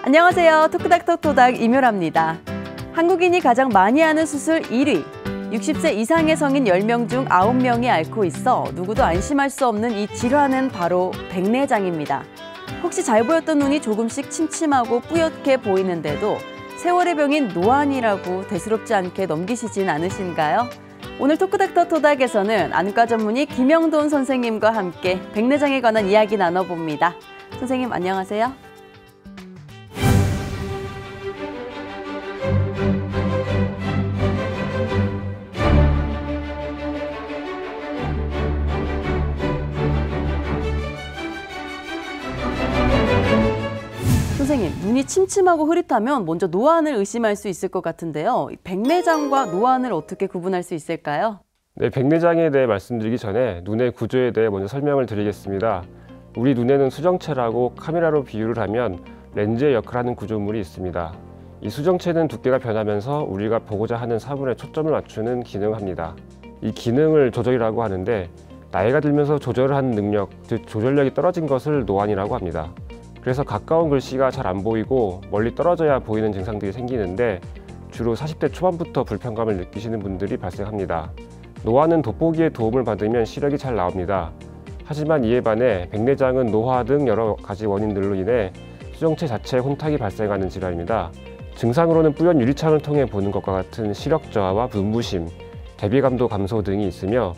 안녕하세요. 토크닥 토닥 이묘라입니다. 한국인이 가장 많이 하는 수술 1위. 60세 이상의 성인 10명 중 9명이 앓고 있어 누구도 안심할 수 없는 이 질환은 바로 백내장입니다. 혹시 잘 보였던 눈이 조금씩 침침하고 뿌옇게 보이는데도 세월의 병인 노안이라고 대수롭지 않게 넘기시진 않으신가요? 오늘 토크닥 토닥에서는 안과 전문의 김영돈 선생님과 함께 백내장에 관한 이야기 나눠봅니다. 선생님 안녕하세요. 선생님, 눈이 침침하고 흐릿하면 먼저 노안을 의심할 수 있을 것 같은데요. 백내장과 노안을 어떻게 구분할 수 있을까요? 네, 백내장에 대해 말씀드리기 전에 눈의 구조에 대해 먼저 설명을 드리겠습니다. 우리 눈에는 수정체라고 카메라로 비유를 하면 렌즈의 역할을 하는 구조물이 있습니다. 이 수정체는 두께가 변하면서 우리가 보고자 하는 사물에 초점을 맞추는 기능을 합니다. 이 기능을 조절이라고 하는데 나이가 들면서 조절을 하는 능력, 즉 조절력이 떨어진 것을 노안이라고 합니다. 그래서 가까운 글씨가 잘 안 보이고 멀리 떨어져야 보이는 증상들이 생기는데 주로 40대 초반부터 불편감을 느끼시는 분들이 발생합니다. 노안은 돋보기의 도움을 받으면 시력이 잘 나옵니다. 하지만 이에 반해 백내장은 노화 등 여러 가지 원인들로 인해 수정체 자체에 혼탁이 발생하는 질환입니다. 증상으로는 뿌연 유리창을 통해 보는 것과 같은 시력 저하와 눈부심, 대비감도 감소 등이 있으며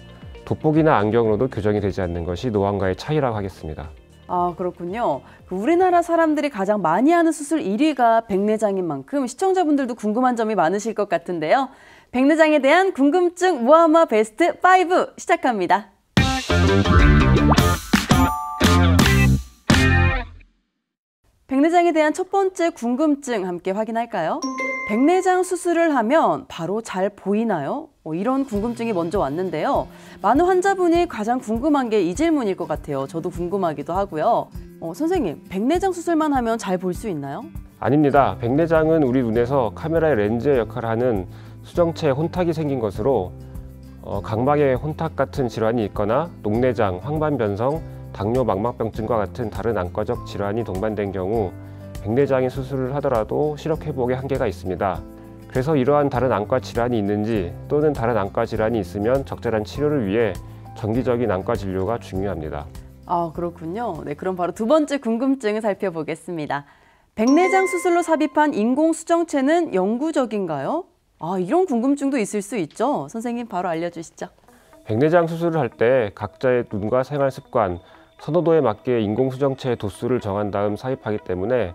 돋보기나 안경으로도 교정이 되지 않는 것이 노안과의 차이라고 하겠습니다. 아, 그렇군요. 우리나라 사람들이 가장 많이 하는 수술 1위가 백내장인 만큼 시청자분들도 궁금한 점이 많으실 것 같은데요. 백내장에 대한 궁금증 무하마 베스트 5 시작합니다. 백내장에 대한 첫 번째 궁금증 함께 확인할까요? 백내장 수술을 하면 바로 잘 보이나요? 이런 궁금증이 먼저 왔는데요. 많은 환자분이 가장 궁금한 게 이 질문일 것 같아요. 저도 궁금하기도 하고요. 선생님, 백내장 수술만 하면 잘 볼 수 있나요? 아닙니다. 백내장은 우리 눈에서 카메라의 렌즈의 역할을 하는 수정체에 혼탁이 생긴 것으로 각막에 혼탁 같은 질환이 있거나 녹내장, 황반변성, 당뇨 망막병증과 같은 다른 안과적 질환이 동반된 경우 백내장의 수술을 하더라도 시력 회복에 한계가 있습니다. 그래서 이러한 다른 안과 질환이 있는지 또는 다른 안과 질환이 있으면 적절한 치료를 위해 정기적인 안과 진료가 중요합니다. 아, 그렇군요. 네, 그럼 바로 두 번째 궁금증을 살펴보겠습니다. 백내장 수술로 삽입한 인공수정체는 영구적인가요? 아, 이런 궁금증도 있을 수 있죠. 선생님 바로 알려주시죠. 백내장 수술을 할 때 각자의 눈과 생활 습관, 선호도에 맞게 인공수정체의 도수를 정한 다음 삽입하기 때문에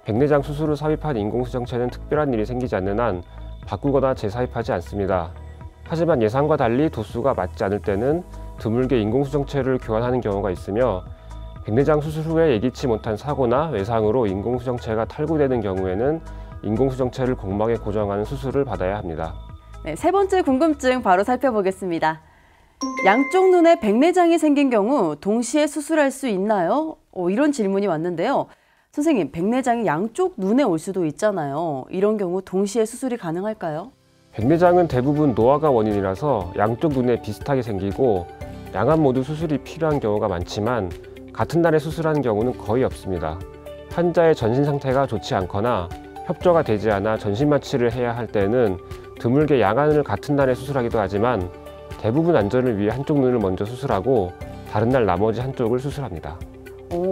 백내장 수술을 삽입한 인공수정체는 특별한 일이 생기지 않는 한 바꾸거나 재삽입하지 않습니다. 하지만 예상과 달리 도수가 맞지 않을 때는 드물게 인공수정체를 교환하는 경우가 있으며 백내장 수술 후에 예기치 못한 사고나 외상으로 인공수정체가 탈구되는 경우에는 인공수정체를 곡막에 고정하는 수술을 받아야 합니다. 네, 세 번째 궁금증 바로 살펴보겠습니다. 양쪽 눈에 백내장이 생긴 경우 동시에 수술할 수 있나요? 이런 질문이 왔는데요. 선생님, 백내장이 양쪽 눈에 올 수도 있잖아요. 이런 경우 동시에 수술이 가능할까요? 백내장은 대부분 노화가 원인이라서 양쪽 눈에 비슷하게 생기고 양안 모두 수술이 필요한 경우가 많지만 같은 날에 수술하는 경우는 거의 없습니다. 환자의 전신 상태가 좋지 않거나 협조가 되지 않아 전신 마취를 해야 할 때는 드물게 양안을 같은 날에 수술하기도 하지만 대부분 안전을 위해 한쪽 눈을 먼저 수술하고 다른 날 나머지 한쪽을 수술합니다.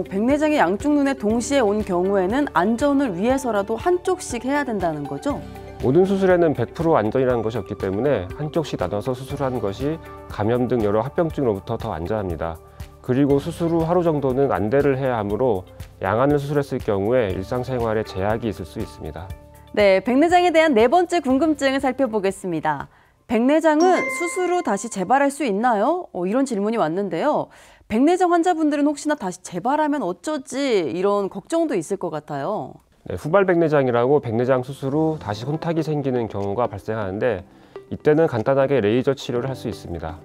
백내장이 양쪽 눈에 동시에 온 경우에는 안전을 위해서라도 한쪽씩 해야 된다는 거죠? 모든 수술에는 100% 안전이라는 것이 없기 때문에 한쪽씩 나눠서 수술하는 것이 감염 등 여러 합병증으로부터 더 안전합니다. 그리고 수술 후 하루 정도는 안대를 해야 하므로 양안을 수술했을 경우에 일상생활에 제약이 있을 수 있습니다. 네, 백내장에 대한 네 번째 궁금증을 살펴보겠습니다. 백내장은 수술 후 다시 재발할 수 있나요? 이런 질문이 왔는데요. 백내장 환자분들은 혹시나 다시 재발하면 어쩌지 이런 걱정도 있을 것 같아요. 네, 후발 백내장이라고 백내장 수술 후 다시 혼탁이 생기는 경우가 발생하는데 이때는 간단하게 레이저 치료를 할 수 있습니다.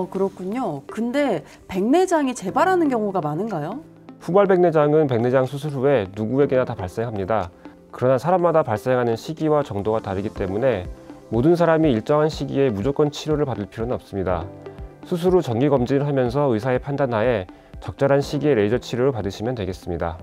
그렇군요. 근데 백내장이 재발하는 경우가 많은가요? 후발 백내장은 백내장 수술 후에 누구에게나 다 발생합니다. 그러나 사람마다 발생하는 시기와 정도가 다르기 때문에 모든 사람이 일정한 시기에 무조건 치료를 받을 필요는 없습니다. 수술 후 정기 검진을 하면서 의사의 판단하에 적절한 시기에 레이저 치료를 받으시면 되겠습니다.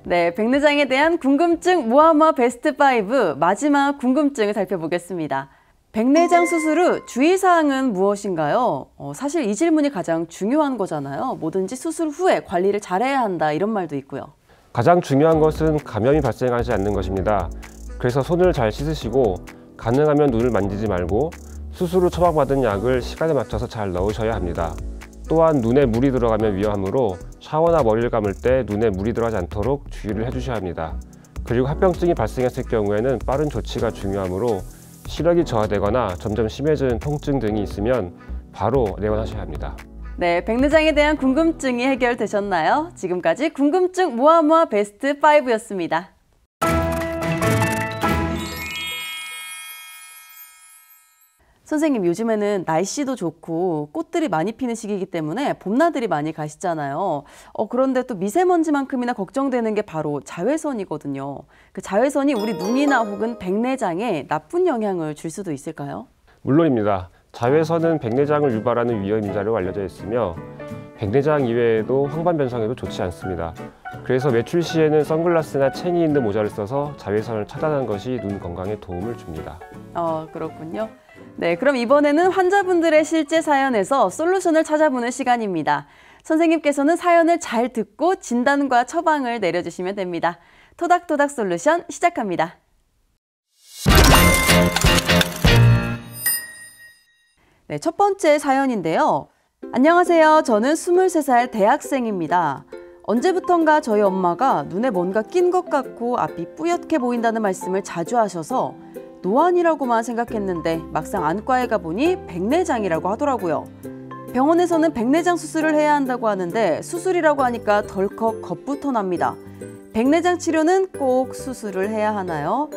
네, 백내장에 대한 궁금증 모아모아 베스트 5 마지막 궁금증을 살펴보겠습니다. 백내장 수술 후 주의사항은 무엇인가요? 사실 이 질문이 가장 중요한 거잖아요. 뭐든지 수술 후에 관리를 잘해야 한다 이런 말도 있고요. 가장 중요한 것은 감염이 발생하지 않는 것입니다. 그래서 손을 잘 씻으시고 가능하면 눈을 만지지 말고 수술 후 처방받은 약을 시간에 맞춰서 잘 넣으셔야 합니다. 또한 눈에 물이 들어가면 위험하므로 샤워나 머리를 감을 때 눈에 물이 들어가지 않도록 주의를 해주셔야 합니다. 그리고 합병증이 발생했을 경우에는 빠른 조치가 중요하므로 시력이 저하되거나 점점 심해지는 통증 등이 있으면 바로 내원하셔야 합니다. 네, 백내장에 대한 궁금증이 해결되셨나요? 지금까지 궁금증 모아모아 베스트 5였습니다. 선생님, 요즘에는 날씨도 좋고 꽃들이 많이 피는 시기이기 때문에 봄나들이 많이 가시잖아요. 그런데 또 미세먼지만큼이나 걱정되는 게 바로 자외선이거든요. 그 자외선이 우리 눈이나 혹은 백내장에 나쁜 영향을 줄 수도 있을까요? 물론입니다. 자외선은 백내장을 유발하는 위험 인자로 알려져 있으며 백내장 이외에도 황반 변성에도 좋지 않습니다. 그래서 외출 시에는 선글라스나 챙이 있는 모자를 써서 자외선을 차단하는 것이 눈 건강에 도움을 줍니다. 그렇군요. 네, 그럼 이번에는 환자분들의 실제 사연에서 솔루션을 찾아보는 시간입니다. 선생님께서는 사연을 잘 듣고 진단과 처방을 내려주시면 됩니다. 토닥토닥 솔루션 시작합니다. 네, 첫 번째 사연인데요. 안녕하세요. 저는 23살 대학생입니다. 언제부턴가 저희 엄마가 눈에 뭔가 낀 것 같고 앞이 뿌옇게 보인다는 말씀을 자주 하셔서 노안이라고만 생각했는데 막상 안과에 가보니 백내장이라고 하더라고요. 병원에서는 백내장 수술을 해야 한다고 하는데 수술이라고 하니까 덜컥 겁부터 납니다. 백내장 치료는 꼭 수술을 해야 하나요?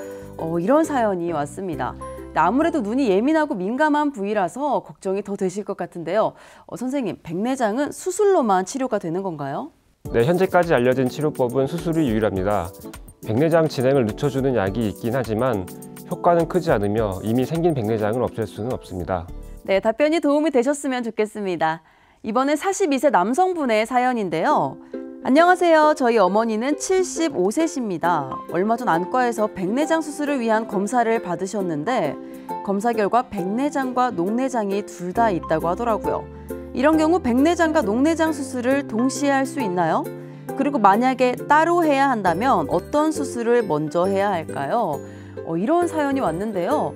이런 사연이 왔습니다. 아무래도 눈이 예민하고 민감한 부위라서 걱정이 더 되실 것 같은데요. 선생님, 백내장은 수술로만 치료가 되는 건가요? 네, 현재까지 알려진 치료법은 수술이 유일합니다. 백내장 진행을 늦춰주는 약이 있긴 하지만 효과는 크지 않으며 이미 생긴 백내장을 없앨 수는 없습니다. 네, 답변이 도움이 되셨으면 좋겠습니다. 이번엔 42세 남성분의 사연인데요. 안녕하세요. 저희 어머니는 75세십니다. 얼마 전 안과에서 백내장 수술을 위한 검사를 받으셨는데 검사 결과 백내장과 녹내장이 둘 다 있다고 하더라고요. 이런 경우 백내장과 녹내장 수술을 동시에 할 수 있나요? 그리고 만약에 따로 해야 한다면 어떤 수술을 먼저 해야 할까요? 이런 사연이 왔는데요.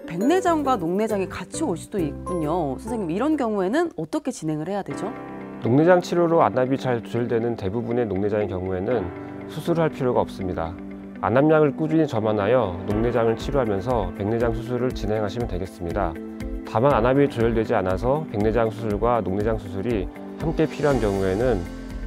백내장과 녹내장이 같이 올 수도 있군요. 선생님, 이런 경우에는 어떻게 진행을 해야 되죠? 녹내장 치료로 안압이 잘 조절되는 대부분의 녹내장의 경우에는 수술을 할 필요가 없습니다. 안압량을 꾸준히 점원하여 녹내장을 치료하면서 백내장 수술을 진행하시면 되겠습니다. 다만 안압이 조절되지 않아서 백내장 수술과 녹내장 수술이 함께 필요한 경우에는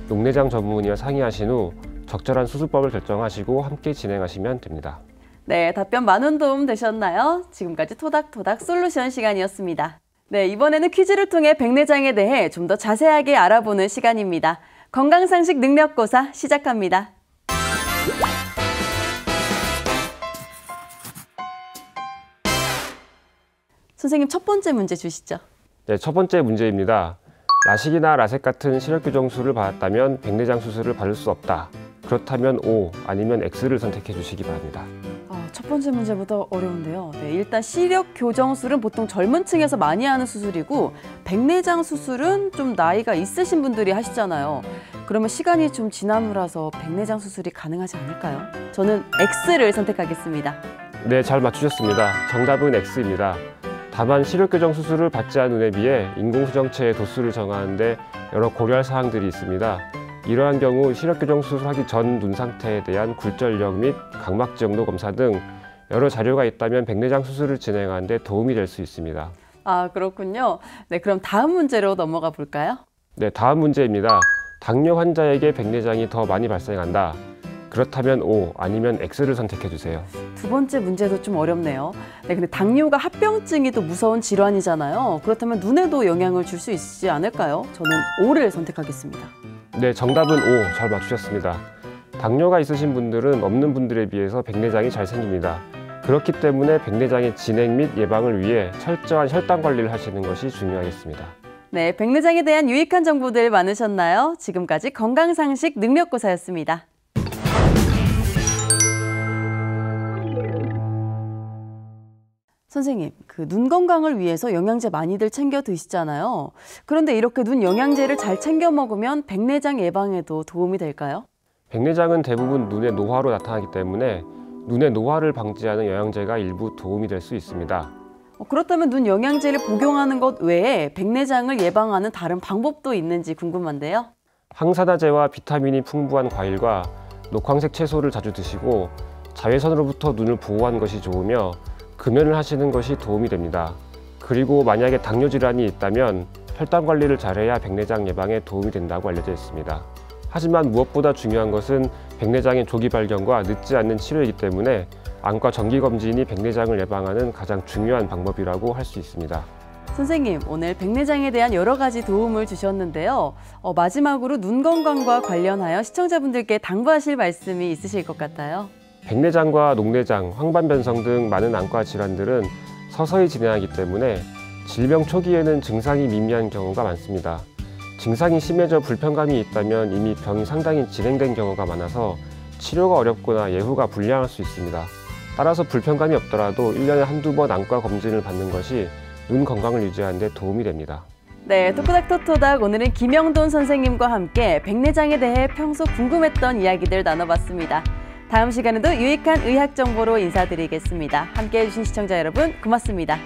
녹내장 전문의와 상의하신 후 적절한 수술법을 결정하시고 함께 진행하시면 됩니다. 네, 답변 많은 도움 되셨나요? 지금까지 토닥토닥 솔루션 시간이었습니다. 네, 이번에는 퀴즈를 통해 백내장에 대해 좀 더 자세하게 알아보는 시간입니다. 건강상식 능력고사 시작합니다. 선생님, 첫 번째 문제 주시죠. 네, 첫 번째 문제입니다. 라식이나 라섹 같은 시력 교정술을 받았다면 백내장 수술을 받을 수 없다. 그렇다면 O 아니면 X를 선택해 주시기 바랍니다. 첫 번째 문제보다 어려운데요. 네, 일단 시력 교정술은 보통 젊은 층에서 많이 하는 수술이고 백내장 수술은 좀 나이가 있으신 분들이 하시잖아요. 그러면 시간이 좀 지난 후라서 백내장 수술이 가능하지 않을까요? 저는 X를 선택하겠습니다. 네, 잘 맞추셨습니다. 정답은 X입니다. 다만 시력 교정 수술을 받지 않은 눈에 비해 인공수정체의 도수를 정하는데 여러 고려할 사항들이 있습니다. 이러한 경우 시력 교정 수술하기 전 눈 상태에 대한 굴절력 및 각막 지형도 검사 등 여러 자료가 있다면 백내장 수술을 진행하는 데 도움이 될 수 있습니다. 그렇군요. 네, 그럼 다음 문제로 넘어가 볼까요? 네, 다음 문제입니다. 당뇨 환자에게 백내장이 더 많이 발생한다. 그렇다면 O 아니면 X를 선택해 주세요. 두 번째 문제도 좀 어렵네요. 네, 근데 당뇨가 합병증이 또 무서운 질환이잖아요. 그렇다면 눈에도 영향을 줄 수 있지 않을까요? 저는 O를 선택하겠습니다. 네, 정답은 O. 잘 맞추셨습니다. 당뇨가 있으신 분들은 없는 분들에 비해서 백내장이 잘 생깁니다. 그렇기 때문에 백내장의 진행 및 예방을 위해 철저한 혈당 관리를 하시는 것이 중요하겠습니다. 네, 백내장에 대한 유익한 정보들 많으셨나요? 지금까지 건강상식 능력고사였습니다. 선생님, 그 눈 건강을 위해서 영양제 많이들 챙겨 드시잖아요. 그런데 이렇게 눈 영양제를 잘 챙겨 먹으면 백내장 예방에도 도움이 될까요? 백내장은 대부분 눈의 노화로 나타나기 때문에 눈의 노화를 방지하는 영양제가 일부 도움이 될 수 있습니다. 그렇다면 눈 영양제를 복용하는 것 외에 백내장을 예방하는 다른 방법도 있는지 궁금한데요. 항산화제와 비타민이 풍부한 과일과 녹황색 채소를 자주 드시고 자외선으로부터 눈을 보호하는 것이 좋으며 금연을 하시는 것이 도움이 됩니다. 그리고 만약에 당뇨 질환이 있다면 혈당 관리를 잘해야 백내장 예방에 도움이 된다고 알려져 있습니다. 하지만 무엇보다 중요한 것은 백내장의 조기 발견과 늦지 않는 치료이기 때문에 안과 정기검진이 백내장을 예방하는 가장 중요한 방법이라고 할 수 있습니다. 선생님, 오늘 백내장에 대한 여러 가지 도움을 주셨는데요. 마지막으로 눈 건강과 관련하여 시청자분들께 당부하실 말씀이 있으실 것 같아요. 백내장과 녹내장, 황반변성 등 많은 안과 질환들은 서서히 진행하기 때문에 질병 초기에는 증상이 미미한 경우가 많습니다. 증상이 심해져 불편감이 있다면 이미 병이 상당히 진행된 경우가 많아서 치료가 어렵거나 예후가 불리할 수 있습니다. 따라서 불편감이 없더라도 1년에 한두 번 안과 검진을 받는 것이 눈 건강을 유지하는 데 도움이 됩니다. 네, 토크닥토토닥 오늘은 김영돈 선생님과 함께 백내장에 대해 평소 궁금했던 이야기들 나눠봤습니다. 다음 시간에도 유익한 의학 정보로 인사드리겠습니다. 함께해 주신 시청자 여러분 고맙습니다.